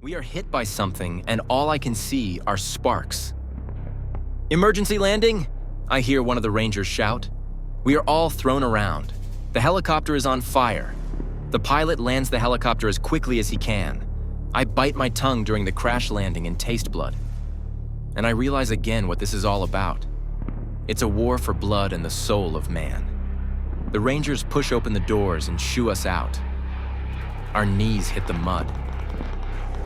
We are hit by something, and all I can see are sparks. "Emergency landing!" I hear one of the Rangers shout. We are all thrown around. The helicopter is on fire. The pilot lands the helicopter as quickly as he can. I bite my tongue during the crash landing and taste blood. And I realize again what this is all about. It's a war for blood and the soul of man. The Rangers push open the doors and shoo us out. Our knees hit the mud.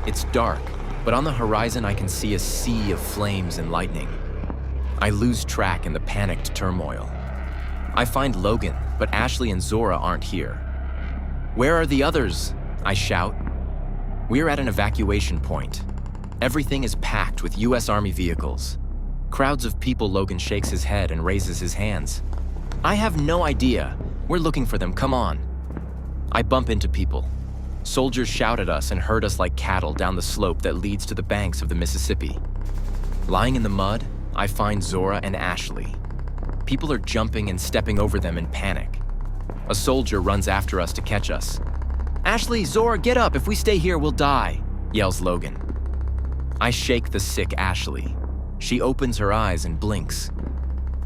It's dark, but on the horizon I can see a sea of flames and lightning. I lose track in the panicked turmoil. I find Logan, but Ashley and Zora aren't here. "Where are the others?" I shout. We're at an evacuation point. Everything is packed with US Army vehicles. Crowds of people. Logan shakes his head and raises his hands. "I have no idea. We're looking for them, come on." I bump into people. Soldiers shout at us and herd us like cattle down the slope that leads to the banks of the Mississippi. Lying in the mud, I find Zora and Ashley. People are jumping and stepping over them in panic. A soldier runs after us to catch us. "Ashley, Zora, get up. If we stay here, we'll die," yells Logan. I shake the sick Ashley. She opens her eyes and blinks.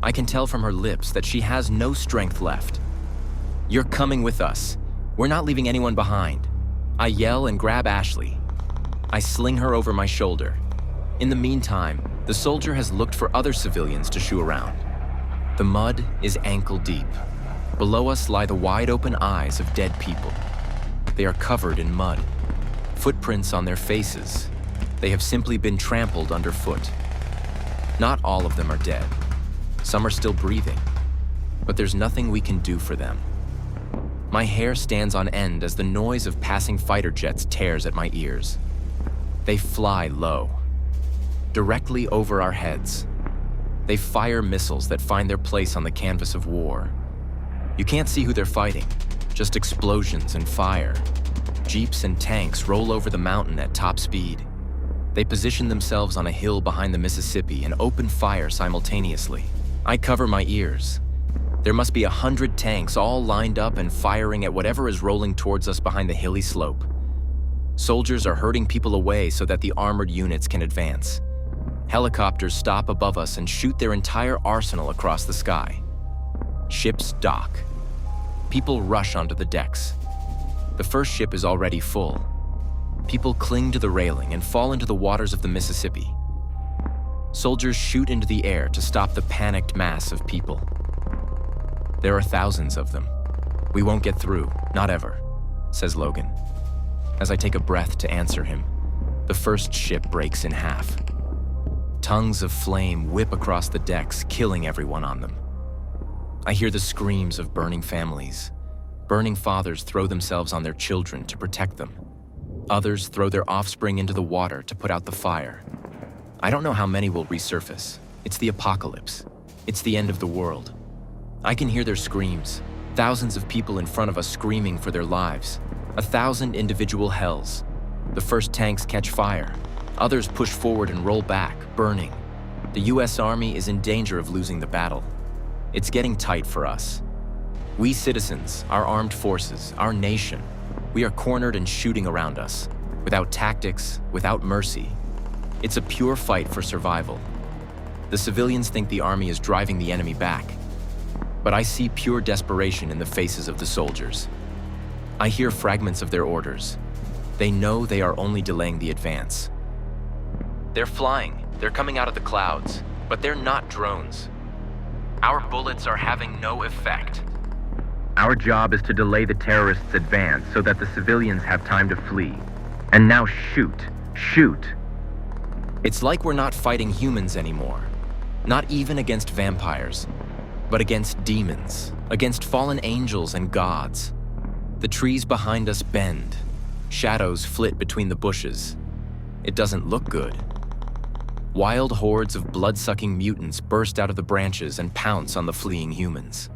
I can tell from her lips that she has no strength left. "You're coming with us. We're not leaving anyone behind." I yell and grab Ashley. I sling her over my shoulder. In the meantime, the soldier has looked for other civilians to shoo around. The mud is ankle deep. Below us lie the wide-open eyes of dead people. They are covered in mud. Footprints on their faces. They have simply been trampled underfoot. Not all of them are dead. Some are still breathing. But there's nothing we can do for them. My hair stands on end as the noise of passing fighter jets tears at my ears. They fly low, directly over our heads. They fire missiles that find their place on the canvas of war. You can't see who they're fighting, just explosions and fire. Jeeps and tanks roll over the mountain at top speed. They position themselves on a hill behind the Mississippi and open fire simultaneously. I cover my ears. There must be 100 tanks all lined up and firing at whatever is rolling towards us behind the hilly slope. Soldiers are herding people away so that the armored units can advance. Helicopters stop above us and shoot their entire arsenal across the sky. Ships dock. People rush onto the decks. The first ship is already full. People cling to the railing and fall into the waters of the Mississippi. Soldiers shoot into the air to stop the panicked mass of people. There are thousands of them. "We won't get through, not ever," says Logan. As I take a breath to answer him, the first ship breaks in half. Tongues of flame whip across the decks, killing everyone on them. I hear the screams of burning families. Burning fathers throw themselves on their children to protect them. Others throw their offspring into the water to put out the fire. I don't know how many will resurface. It's the apocalypse. It's the end of the world. I can hear their screams. Thousands of people in front of us screaming for their lives. 1,000 individual hells. The first tanks catch fire. Others push forward and roll back, burning. The US Army is in danger of losing the battle. It's getting tight for us. We citizens, our armed forces, our nation, we are cornered and shooting around us, without tactics, without mercy. It's a pure fight for survival. The civilians think the army is driving the enemy back, but I see pure desperation in the faces of the soldiers. I hear fragments of their orders. They know they are only delaying the advance. They're flying, they're coming out of the clouds, but they're not drones. Our bullets are having no effect. Our job is to delay the terrorists' advance so that the civilians have time to flee. And now shoot, shoot. It's like we're not fighting humans anymore. Not even against vampires, but against demons, against fallen angels and gods. The trees behind us bend. Shadows flit between the bushes. It doesn't look good. Wild hordes of blood-sucking mutants burst out of the branches and pounce on the fleeing humans.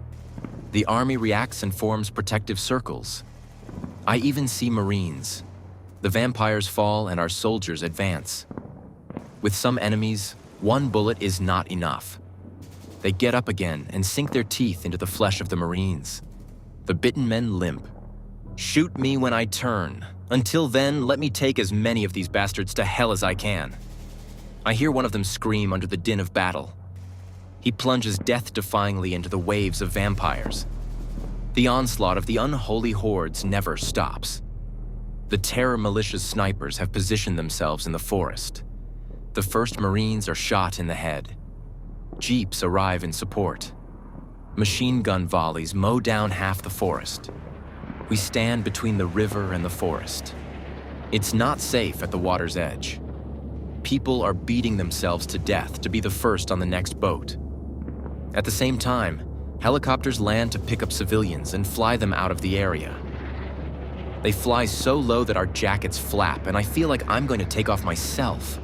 The army reacts and forms protective circles. I even see Marines. The vampires fall and our soldiers advance. With some enemies, one bullet is not enough. They get up again and sink their teeth into the flesh of the Marines. The bitten men limp. "Shoot me when I turn," Until then, let me take as many of these bastards to hell as I can. I hear one of them scream under the din of battle. He plunges death-defyingly into the waves of vampires. The onslaught of the unholy hordes never stops. The Terror Militia's snipers have positioned themselves in the forest. The first Marines are shot in the head. Jeeps arrive in support. Machine gun volleys mow down half the forest. We stand between the river and the forest. It's not safe at the water's edge. People are beating themselves to death to be the first on the next boat. At the same time, helicopters land to pick up civilians and fly them out of the area. They fly so low that our jackets flap, and I feel like I'm going to take off myself.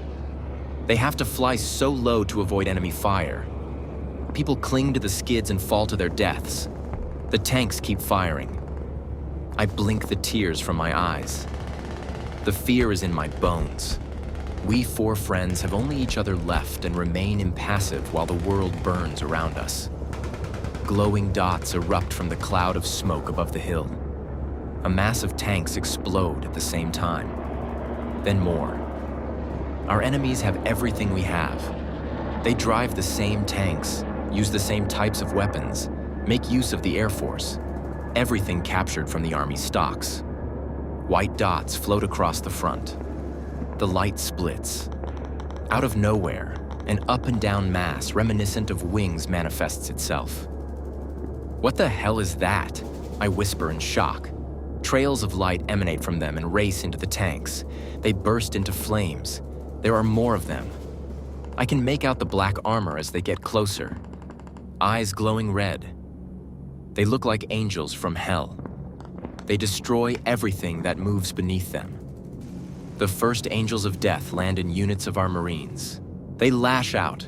They have to fly so low to avoid enemy fire. People cling to the skids and fall to their deaths. The tanks keep firing. I blink the tears from my eyes. The fear is in my bones. We 4 friends have only each other left and remain impassive while the world burns around us. Glowing dots erupt from the cloud of smoke above the hill. A mass of tanks explode at the same time. Then more. Our enemies have everything we have. They drive the same tanks, use the same types of weapons, make use of the Air Force. Everything captured from the Army stocks. White dots float across the front. The light splits. Out of nowhere, an up and down mass reminiscent of wings manifests itself. What the hell is that? I whisper in shock. Trails of light emanate from them and race into the tanks. They burst into flames. There are more of them. I can make out the black armor as they get closer. Eyes glowing red. They look like angels from hell. They destroy everything that moves beneath them. The first angels of death land in units of our Marines. They lash out.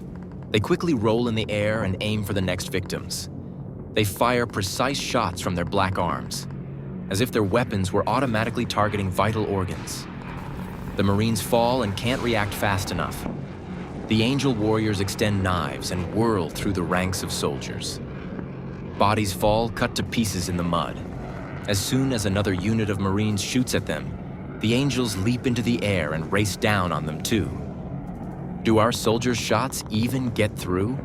They quickly roll in the air and aim for the next victims. They fire precise shots from their black arms, as if their weapons were automatically targeting vital organs. The Marines fall and can't react fast enough. The angel warriors extend knives and whirl through the ranks of soldiers. Bodies fall, cut to pieces in the mud. As soon as another unit of Marines shoots at them, the angels leap into the air and race down on them too. Do our soldiers' shots even get through?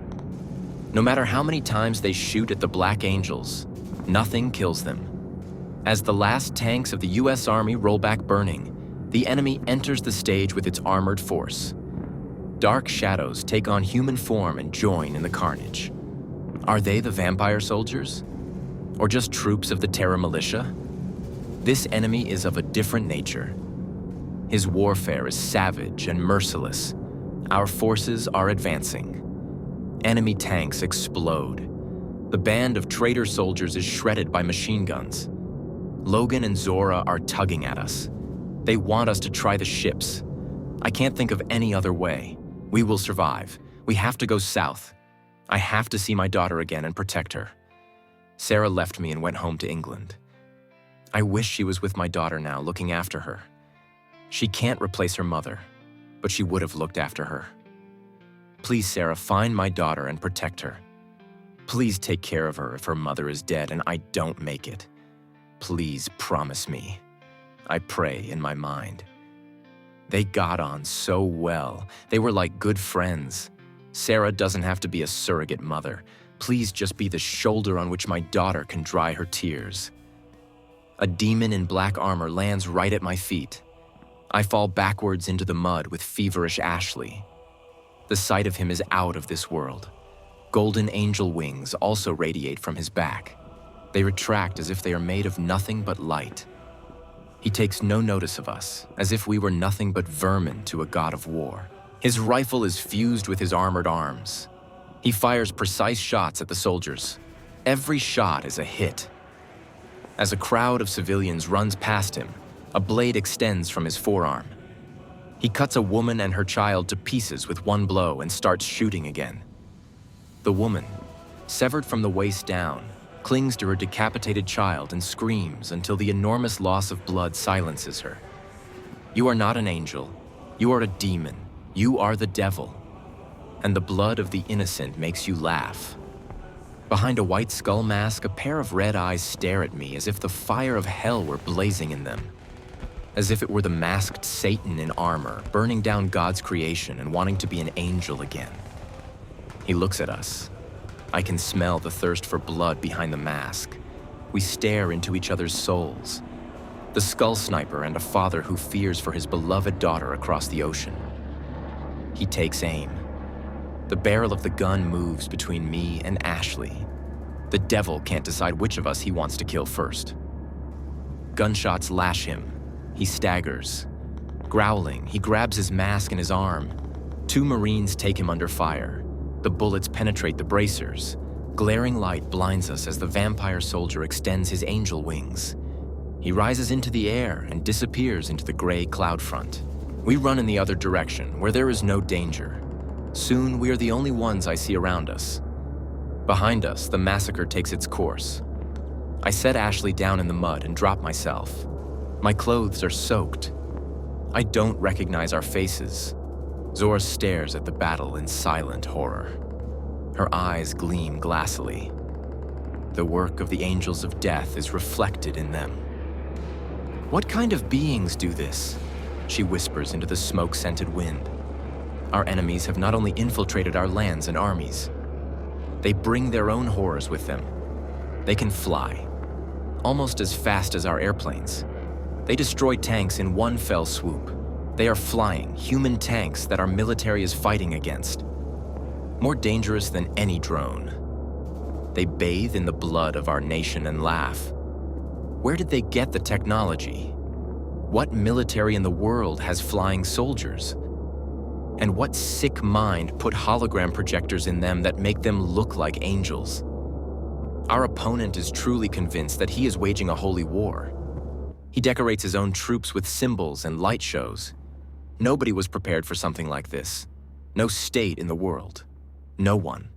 No matter how many times they shoot at the Black Angels, nothing kills them. As the last tanks of the US Army roll back burning, the enemy enters the stage with its armored force. Dark shadows take on human form and join in the carnage. Are they the vampire soldiers? Or just troops of the Terror Militia? This enemy is of a different nature. His warfare is savage and merciless. Our forces are advancing. Enemy tanks explode. The band of traitor soldiers is shredded by machine guns. Logan and Zora are tugging at us. They want us to try the ships. I can't think of any other way. We will survive. We have to go south. I have to see my daughter again and protect her. Sarah left me and went home to England. I wish she was with my daughter now, looking after her. She can't replace her mother, but she would have looked after her. Please, Sarah, find my daughter and protect her. Please take care of her if her mother is dead and I don't make it. Please promise me. I pray in my mind. They got on so well. They were like good friends. Sarah doesn't have to be a surrogate mother. Please just be the shoulder on which my daughter can dry her tears. A demon in black armor lands right at my feet. I fall backwards into the mud with feverish Ashley. The sight of him is out of this world. Golden angel wings also radiate from his back. They retract as if they are made of nothing but light. He takes no notice of us, as if we were nothing but vermin to a god of war. His rifle is fused with his armored arms. He fires precise shots at the soldiers. Every shot is a hit. As a crowd of civilians runs past him, a blade extends from his forearm. He cuts a woman and her child to pieces with one blow and starts shooting again. The woman, severed from the waist down, clings to her decapitated child and screams until the enormous loss of blood silences her. You are not an angel. You are a demon. You are the devil. And the blood of the innocent makes you laugh. Behind a white skull mask, a pair of red eyes stare at me as if the fire of hell were blazing in them. as if it were the masked Satan in armor, burning down God's creation and wanting to be an angel again. He looks at us. I can smell the thirst for blood behind the mask. We stare into each other's souls. The skull sniper and a father who fears for his beloved daughter across the ocean. He takes aim. The barrel of the gun moves between me and Ashley. The devil can't decide which of us he wants to kill first. Gunshots lash him. He staggers. Growling, he grabs his mask and his arm. 2 Marines take him under fire. The bullets penetrate the bracers. Glaring light blinds us as the vampire soldier extends his angel wings. He rises into the air and disappears into the gray cloud front. We run in the other direction, where there is no danger. Soon, we are the only ones I see around us. Behind us, the massacre takes its course. I set Ashley down in the mud and drop myself. My clothes are soaked. I don't recognize our faces. Zora stares at the battle in silent horror. Her eyes gleam glassily. The work of the angels of death is reflected in them. "What kind of beings do this?" she whispers into the smoke-scented wind. Our enemies have not only infiltrated our lands and armies, they bring their own horrors with them. They can fly, almost as fast as our airplanes. They destroy tanks in one fell swoop. They are flying, human tanks that our military is fighting against. More dangerous than any drone. They bathe in the blood of our nation and laugh. Where did they get the technology? What military in the world has flying soldiers? And what sick mind put hologram projectors in them that make them look like angels? Our opponent is truly convinced that he is waging a holy war. He decorates his own troops with symbols and light shows. Nobody was prepared for something like this. No state in the world. No one.